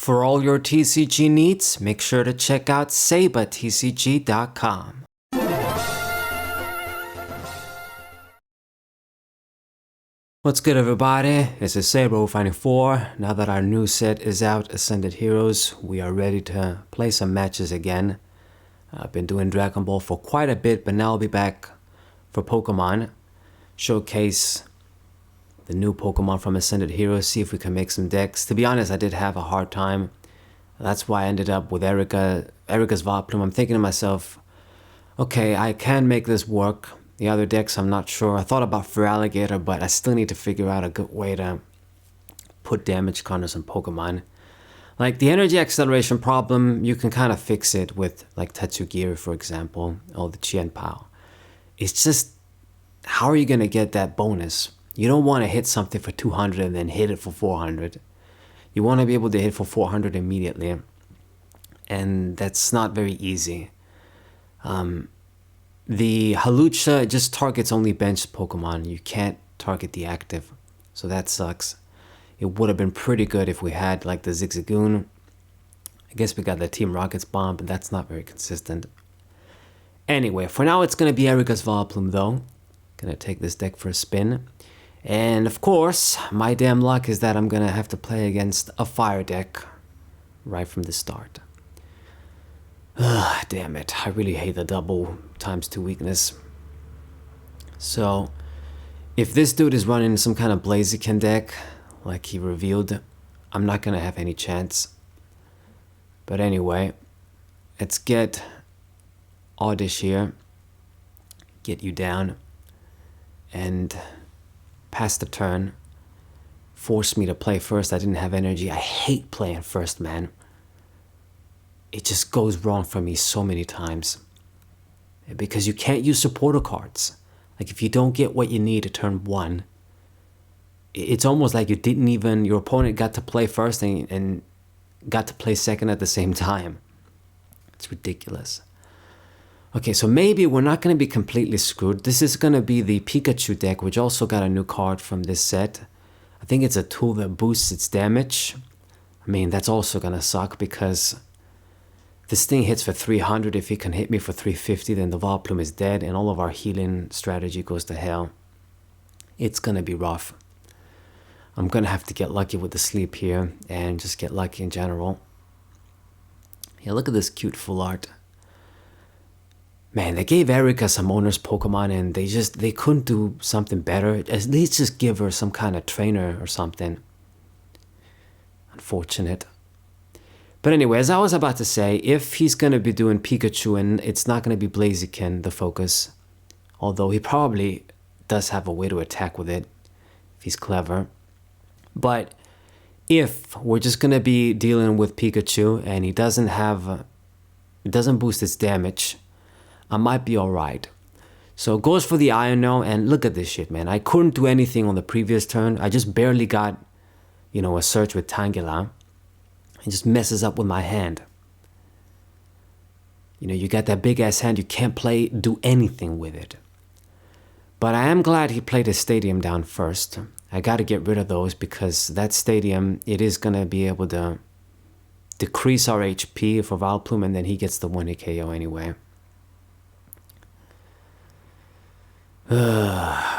For all your TCG needs, make sure to check out sabatcg.com. What's good, everybody? This is Saber054. Now that our new set is out, Ascended Heroes, we are ready to play some matches again. I've been doing Dragon Ball for quite a bit, but now I'll be back for Pokemon. Showcase the new Pokemon from Ascended Heroes, see if we can make some decks. To be honest, I did have a hard time. That's why I ended up with Erika's Vileplume. I'm thinking to myself, okay, I can make this work. The other decks, I'm not sure. I thought about Feraligatr, but I still need to figure out a good way to put damage counters on Pokemon. Like the energy acceleration problem, you can kind of fix it with like Tatsugiri, for example, or the Qianpao. It's just, how are you going to get that bonus? You don't want to hit something for 200 and then hit it for 400. You want to be able to hit for 400 immediately. And that's not very easy. The Halucha just targets only bench Pokemon. You can't target the active. So that sucks. It would have been pretty good if we had like the Zigzagoon. I guess we got the Team Rocket's bomb, but that's not very consistent. Anyway, for now it's going to be Erika's Vileplume though. Gonna take this deck for a spin. And of course, my damn luck is that I'm going to have to play against a fire deck right from the start. Ugh, damn it, I really hate the double ×2 weakness. So, if this dude is running some kind of Blaziken deck, like he revealed, I'm not gonna have any chance. But anyway, let's get Oddish here, get you down, and pass the turn. Force me to play first. I didn't have energy. I hate playing first, man. It just goes wrong for me so many times. Because you can't use supporter cards. Like if you don't get what you need at turn 1, it's almost like you didn't even, your opponent got to play first and got to play second at the same time. It's ridiculous. Okay, so maybe we're not going to be completely screwed. This is going to be the Pikachu deck, which also got a new card from this set. I think it's a tool that boosts its damage. I mean, that's also going to suck because this thing hits for 300. If it can hit me for 350, then the Vileplume is dead and all of our healing strategy goes to hell. It's going to be rough. I'm going to have to get lucky with the sleep here and just get lucky in general. Yeah, look at this cute full art. Man, they gave Erika some owner's Pokemon and they couldn't do something better. At least just give her some kind of trainer or something. Unfortunate. But anyway, as I was about to say, if he's going to be doing Pikachu and it's not going to be Blaziken, the focus, although he probably does have a way to attack with it, if he's clever. But if we're just going to be dealing with Pikachu and he doesn't boost its damage, I might be alright. So it goes for the Iono, and look at this shit, man. I couldn't do anything on the previous turn. I just barely got, a search with Tangela. It just messes up with my hand. You got that big ass hand, you can't do anything with it. But I am glad he played his Stadium down first. I gotta get rid of those because that Stadium, it is gonna be able to decrease our HP for Vileplume and then he gets the 1-hit KO anyway.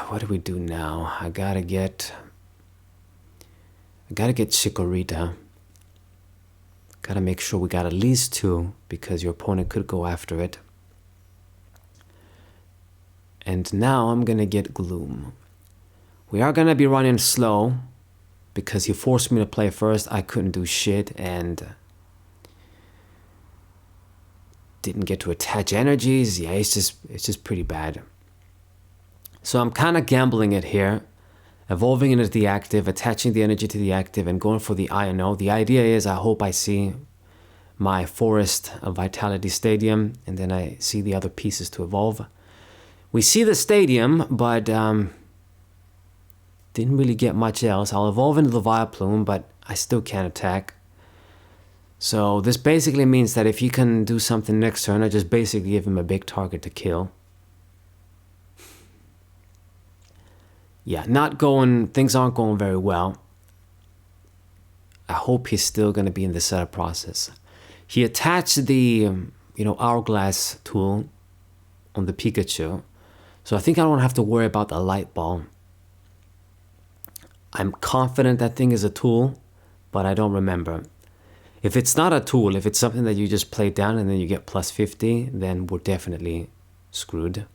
What do we do now? I gotta get Chikorita. Gotta make sure we got at least 2 because your opponent could go after it. And now I'm gonna get Gloom. We are gonna be running slow because he forced me to play first. I couldn't do shit and didn't get to attach energies. Yeah, it's just pretty bad. So I'm kind of gambling it here. Evolving into the active, attaching the energy to the active, and going for the Iono. The idea is I hope I see my Forest of Vitality Stadium, and then I see the other pieces to evolve. We see the Stadium, but didn't really get much else. I'll evolve into the Vileplume, but I still can't attack. So this basically means that if he can do something next turn, I just basically give him a big target to kill. Yeah, things aren't going very well. I hope he's still going to be in the setup process. He attached the, hourglass tool on the Pikachu. So I think I don't have to worry about the light ball. I'm confident that thing is a tool, but I don't remember. If it's not a tool, if it's something that you just play down and then you get plus 50, then we're definitely screwed.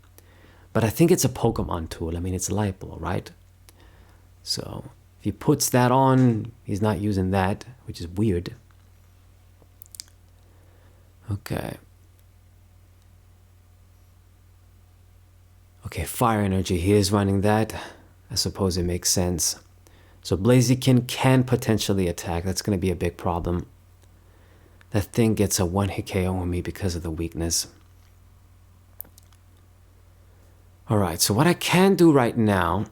But I think it's a Pokemon tool. I mean, it's a light ball, right? So if he puts that on, he's not using that, which is weird. Okay. Okay, fire energy. He is running that. I suppose it makes sense. So Blaziken can potentially attack. That's going to be a big problem. That thing gets a one-hit KO on me because of the weakness. Alright, so what I can do right now,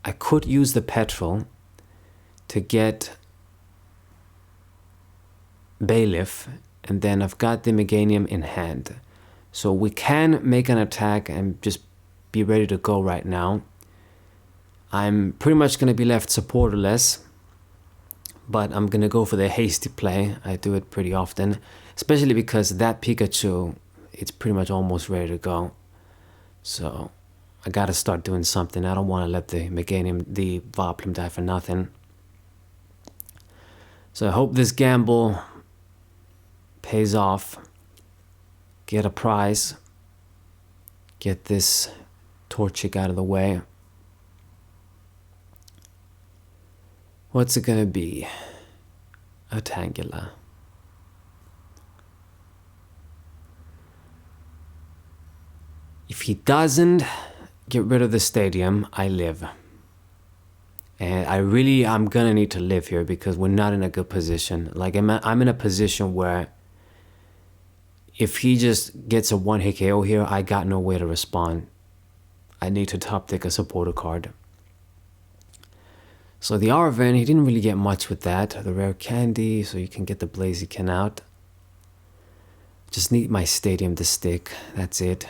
I could use the petrol to get Bailiff, and then I've got the Meganium in hand. So we can make an attack and just be ready to go right now. I'm pretty much going to be left supporterless, but I'm going to go for the hasty play. I do it pretty often, especially because that Pikachu, it's pretty much almost ready to go. So I got to start doing something. I don't want to let the Meganium, the Vileplume die for nothing. So I hope this gamble pays off. Get a prize. Get this Torchic out of the way. What's it gonna be? A Tangela. If he doesn't get rid of the stadium, I live. And I'm gonna need to live here because we're not in a good position. Like I'm in a position where if he just gets a one-hit KO here, I got no way to respond. I need to top deck a supporter card. So the Arven, he didn't really get much with that. The rare candy, so you can get the Blaziken out. Just need my stadium to stick. That's it.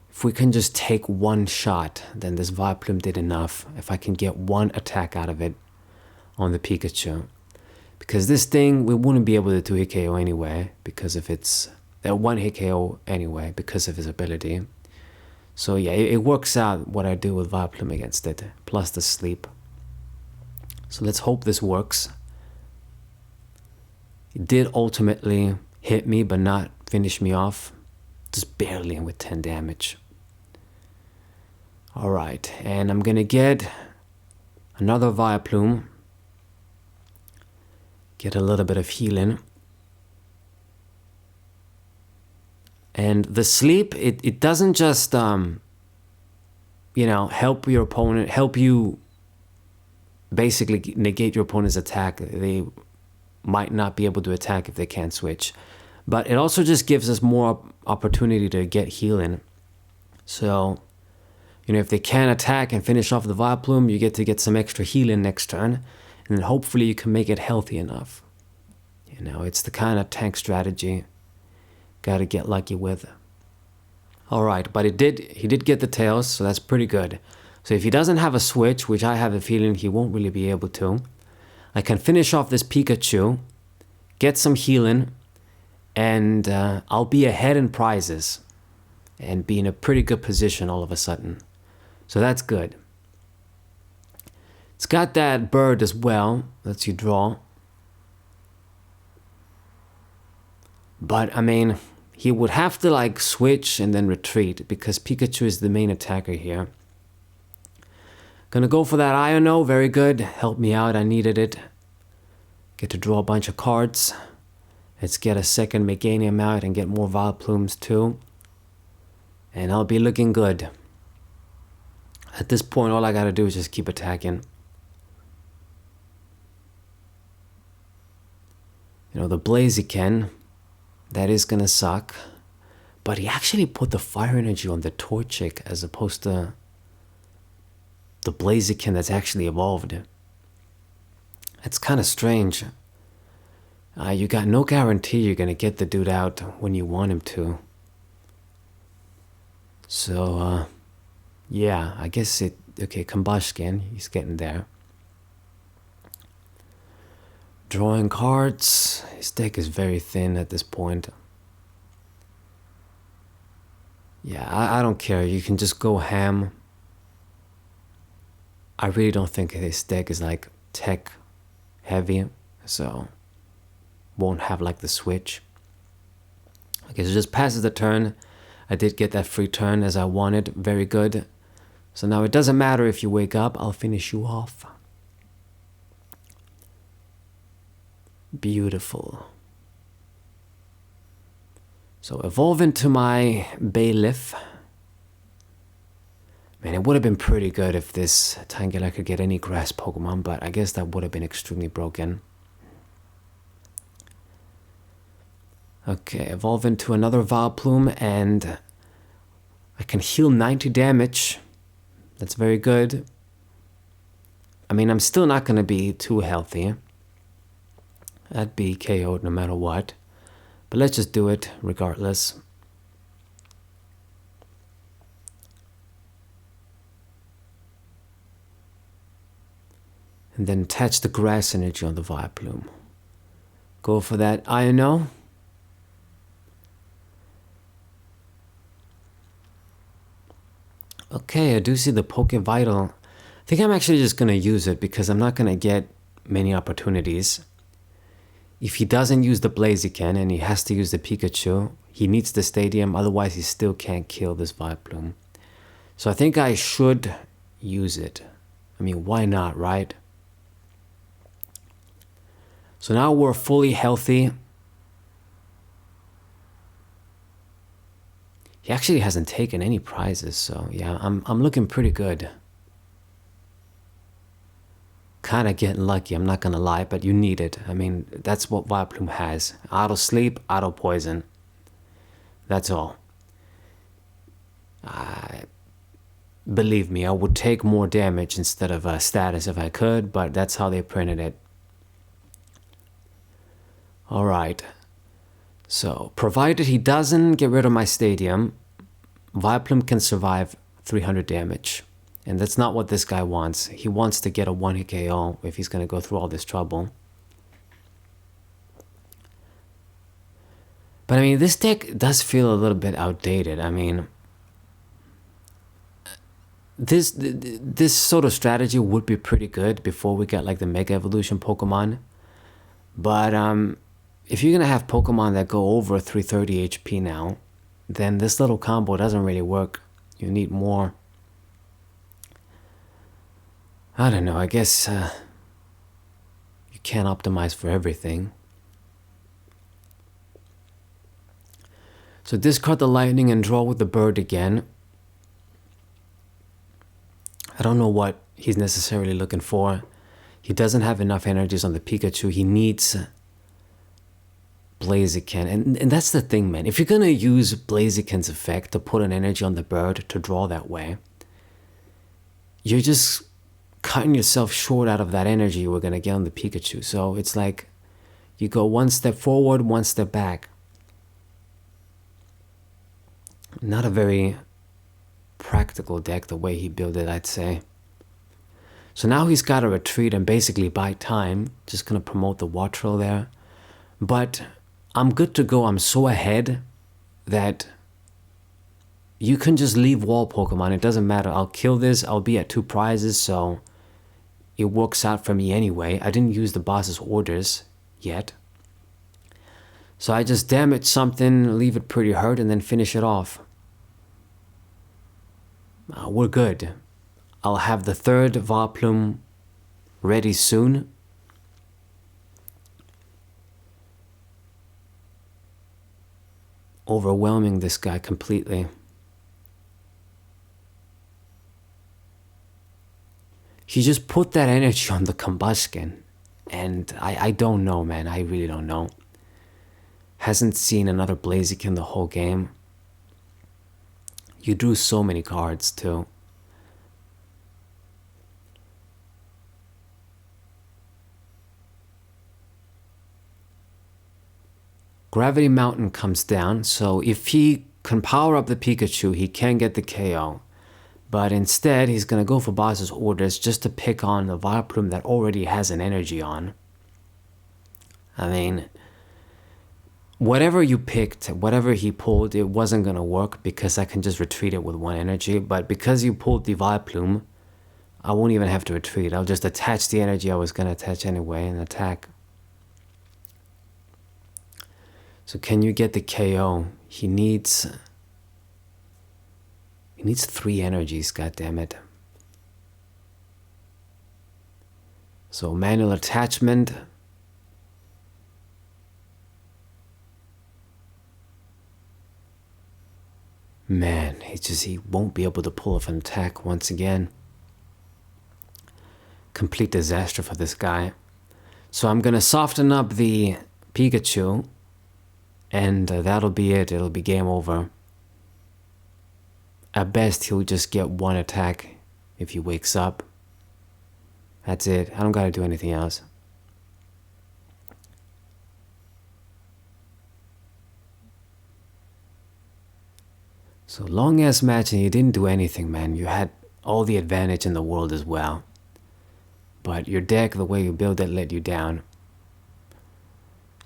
If we can just take one shot, then this Vileplume did enough. If I can get one attack out of it on the Pikachu. Because this thing, we wouldn't be able to do hit KO anyway, because of its... that one hit KO anyway, because of his ability. So yeah, it works out what I do with Vileplume against it, plus the sleep. So let's hope this works. It did ultimately hit me, but not finish me off. Just barely with 10 damage. Alright, and I'm gonna get another Vileplume. Get a little bit of healing. And the sleep, it doesn't just, help your opponent, help you basically negate your opponent's attack. They might not be able to attack if they can't switch. But it also just gives us more opportunity to get healing. So, if they can attack and finish off the Vileplume, you get to get some extra healing next turn. And then hopefully you can make it healthy enough. It's the kind of tank strategy. Gotta get lucky with. Alright, but he did get the tails, so that's pretty good. So if he doesn't have a switch, which I have a feeling he won't really be able to, I can finish off this Pikachu, get some healing, and I'll be ahead in prizes and be in a pretty good position all of a sudden. So that's good. It's got that bird as well, lets you draw. But I mean, he would have to switch and then retreat because Pikachu is the main attacker here. Gonna go for that Iono, very good. Help me out, I needed it. Get to draw a bunch of cards. Let's get a second Meganium out and get more Vileplumes too. And I'll be looking good. At this point, all I gotta do is just keep attacking. The Blaziken, that is gonna suck. But he actually put the fire energy on the Torchic as opposed to the Blaziken that's actually evolved. That's kind of strange. You got no guarantee you're gonna get the dude out when you want him to. So, yeah, I guess it... Okay, Combustion, he's getting there. Drawing cards. His deck is very thin at this point. Yeah, I don't care. You can just go ham. I really don't think his deck is like tech heavy, so won't have like the switch. Okay, so just passes the turn. I did get that free turn as I wanted. Very good. So now it doesn't matter if you wake up. I'll finish you off. Beautiful. So evolve into my Bailiff. Man, it would have been pretty good if this Tangela could get any grass Pokemon, but I guess that would have been extremely broken. Okay, evolve into another Vileplume, and I can heal 90 damage. That's very good. I mean, I'm still not going to be too healthy. I'd be KO'd no matter what. But let's just do it regardless. And then attach the grass energy on the Vileplume. Go for that Iono. Okay, I do see the Poke Vital. I think I'm actually just going to use it because I'm not going to get many opportunities. If he doesn't use the Blaziken and he has to use the Pikachu, he needs the Stadium, otherwise he still can't kill this Vileplume. So I think I should use it. I mean, why not, right? So now we're fully healthy. He actually hasn't taken any prizes, so yeah, I'm looking pretty good. Kind of getting lucky, I'm not gonna lie, but you need it. I mean, that's what Vileplume has. Auto sleep, auto poison. That's all. Believe me, I would take more damage instead of a status if I could, but that's how they printed it. Alright. So, provided he doesn't get rid of my Stadium, Vileplume can survive 300 damage. And that's not what this guy wants. He wants to get a 1-hit KO if he's going to go through all this trouble. But I mean, this deck does feel a little bit outdated. I mean, this sort of strategy would be pretty good before we get like the Mega Evolution Pokemon. But if you're going to have Pokemon that go over 330 HP now, then this little combo doesn't really work. You need more. I don't know, I guess you can't optimize for everything. So discard the Lightning and draw with the Bird again. I don't know what he's necessarily looking for. He doesn't have enough energies on the Pikachu. He needs Blaziken. And that's the thing, man. If you're going to use Blaziken's effect to put an energy on the Bird to draw that way, you're just cutting yourself short out of that energy you were going to get on the Pikachu. So it's like you go one step forward, one step back. Not a very practical deck the way he built it, I'd say. So now he's got to retreat and basically buy time. Just going to promote the Wattrel there. But I'm good to go. I'm so ahead that you can just leave wall Pokemon. It doesn't matter. I'll kill this. I'll be at 2 prizes, so it works out for me anyway. I didn't use the boss's orders yet. So I just damage something, leave it pretty hurt, and then finish it off. We're good. I'll have the 3rd Vileplume ready soon. Overwhelming this guy completely. He just put that energy on the Combustion. And I don't know, man. I really don't know. Hasn't seen another Blaziken the whole game. You drew so many cards too. Gravity Mountain comes down, so if he can power up the Pikachu, he can get the KO. But instead, he's going to go for boss's orders just to pick on the Vileplume that already has an energy on. I mean, whatever you picked, whatever he pulled, it wasn't going to work because I can just retreat it with one energy. But because you pulled the Vileplume, I won't even have to retreat. I'll just attach the energy I was going to attach anyway and attack. So can you get the KO? He needs 3 energies, goddammit. So manual attachment. Man, he won't be able to pull off an attack once again. Complete disaster for this guy. So I'm gonna soften up the Pikachu, and that'll be it. It'll be game over. At best, he'll just get 1 attack if he wakes up. That's it. I don't gotta do anything else. So long ass match and you didn't do anything, man. You had all the advantage in the world as well. But your deck, the way you build it, let you down.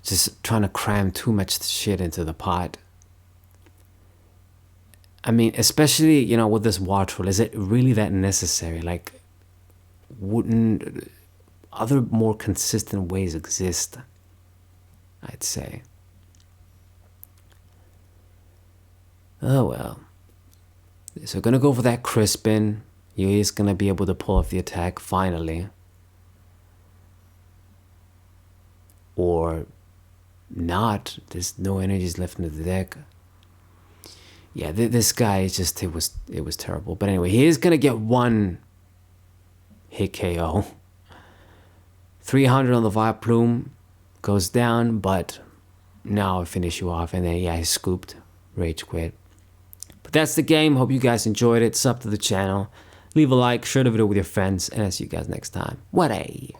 Just trying to cram too much shit into the pot. I mean, especially, you know, with this Wartortle, is it really that necessary? Like, wouldn't other more consistent ways exist? I'd say. Oh well. So gonna go for that Crispin. He's gonna be able to pull off the attack finally. Or not. There's no energies left in the deck. Yeah, this guy is just, it was terrible. But anyway, he is gonna get 1 hit KO. 300 on the Vileplume goes down, but now I finish you off, and then yeah, he scooped. Rage quit. But that's the game. Hope you guys enjoyed it. Sub to the channel. Leave a like, share the video with your friends, and I'll see you guys next time. What a